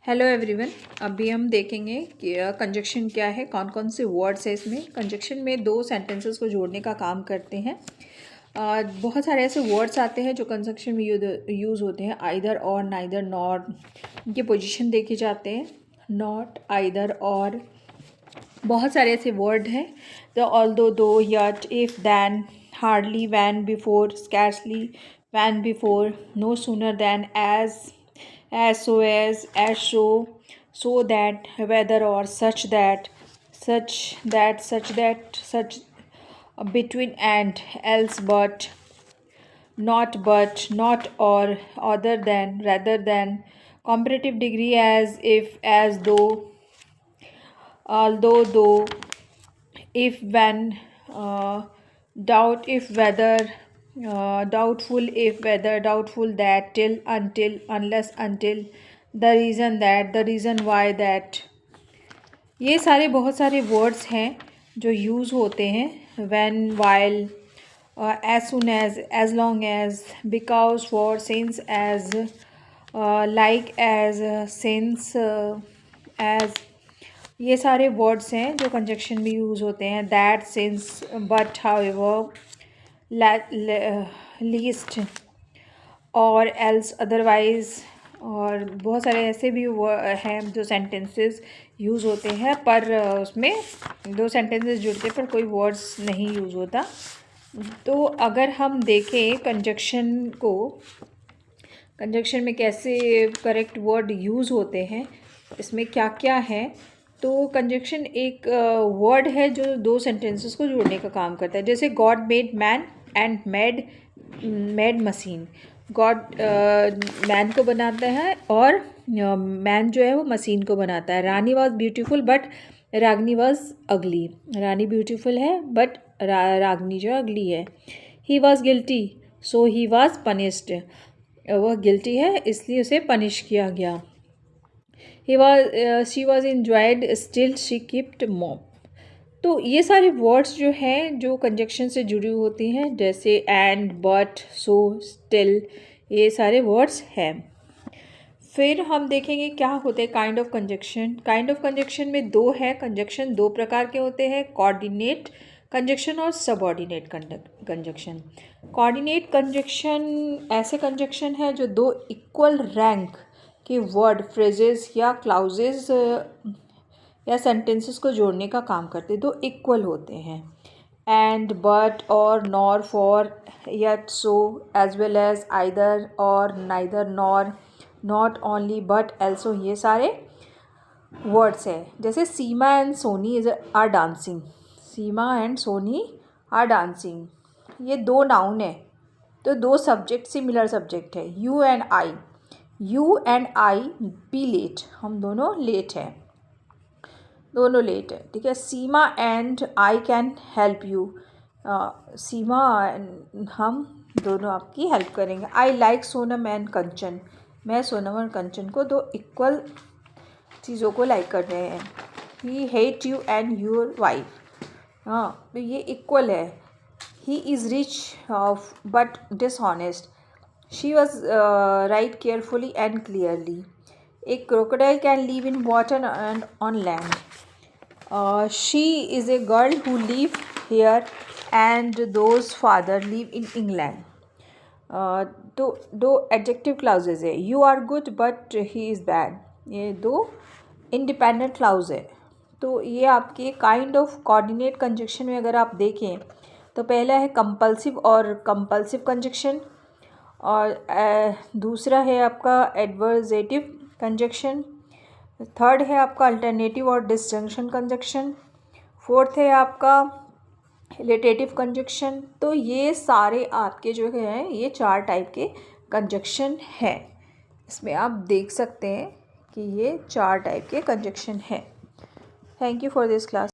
Hello everyone. अभी हम देखेंगे कि कंजक्शन क्या है, कौन कौन से वर्ड्स है इसमें। कंजक्शन में दो सेंटेंसेस को जोड़ने का काम करते हैं। बहुत सारे ऐसे वर्ड्स आते हैं जो कंजक्शन में यूज़ होते हैं। Either or, neither, nor. इनके पोजीशन देखे जाते हैं। नॉट, आइदर, और। बहुत सारे ऐसे वर्ड हैं। The, although, though, yet, if, than, hardly, when, before, scarcely, when before, no sooner than, as so, so that, whether or, such that, such, between and, else but, not or, other than, rather than, comparative degree, as if, as though, although, though, if, when, doubt, if, whether, doubtful, if, whether, doubtful, that, till, until, unless, until, the reason that, the reason why that। ये सारे बहुत सारे words हैं जो use होते हैं। when, while, as soon as long as, because, for, since, as, like, as, since, as। ये सारे वर्ड्स हैं जो कंजक्शन में यूज़ होते हैं। That, since, but, however, least, और, एल्स, अदरवाइज। और बहुत सारे ऐसे भी हैं जो सेंटेंसेस यूज़ होते हैं पर उसमें दो सेंटेंसेस जुड़ते पर कोई वर्ड्स नहीं यूज़ होता। तो अगर हम देखें कंजक्शन को, कंजक्शन में कैसे करेक्ट वर्ड यूज़ होते हैं, इसमें क्या क्या है, तो कंजक्शन एक वर्ड है जो दो सेंटेंसेस को जोड़ने का काम करता है। जैसे God made man and made machine. God man को बनाता है और मैन जो है वो मशीन को बनाता है। Rani was beautiful but Ragini was ugly. Rani beautiful है बट रागनी जो अगली है। He was guilty so he was punished. वह गिल्टी है इसलिए उसे पनिश किया गया। she was enjoyed still she kept mum। तो ये सारे वर्ड्स जो हैं जो कंजक्शन से जुड़ी होती हैं, जैसे एंड, बट, सो, स्टिल, ये सारे वर्ड्स हैं। फिर हम देखेंगे क्या होते हैं kind of conjunction. Kind of conjunction में दो है। कंजक्शन दो प्रकार के होते हैं, कोऑर्डिनेट कंजक्शन और सबऑर्डिनेट कंजक्शन। कोऑर्डिनेट कंजक्शन ऐसे कंजक्शन है जो दो इक्वल रैंक के वर्ड, फ्रेजेस या क्लाउजेस या सेंटेंसेस को जोड़ने का काम करते हैं। दो इक्वल होते हैं। And, but, or, nor, for, yet, so, as well as, either or, neither, nor, not only, but, also, ये सारे वर्ड्स हैं। जैसे Seema and Soni are dancing. Seema and Soni are dancing, ये दो नाउन है तो दो सब्जेक्ट, सिमिलर सब्जेक्ट है। You and I be late, हम दोनों लेट हैं, दोनों लेट है, ठीक है। Seema and I can help you. Seema हम दोनों आपकी हेल्प करेंगे। आई लाइक सोनम एंड कंचन, मैं सोनम और कंचन को दो इक्वल चीज़ों को लाइक कर रहे हैं। He hate you and your wife, हाँ तो ये इक्वल है। He is rich but dishonest, she was write carefully and clearly. A crocodile can live in water and on land. She is a girl who live here and those father live in England. तो दो adjective clauses है। You are good but he is bad, ये दो independent clause है। तो ये आपके kind of coordinate conjunction में अगर आप देखें तो पहला है कंपल्सिव और कंपल्सिव कंजक्शन, और दूसरा है आपका एडवर्जेटिव कंजक्शन, थर्ड है आपका अल्टरनेटिव और डिसजंक्शन कंजक्शन, फोर्थ है आपका रिलेटिव कंजक्शन। तो ये सारे आपके जो हैं ये चार टाइप के कंजक्शन हैं। इसमें आप देख सकते हैं कि ये चार टाइप के कंजक्शन हैं। Thank you for this class.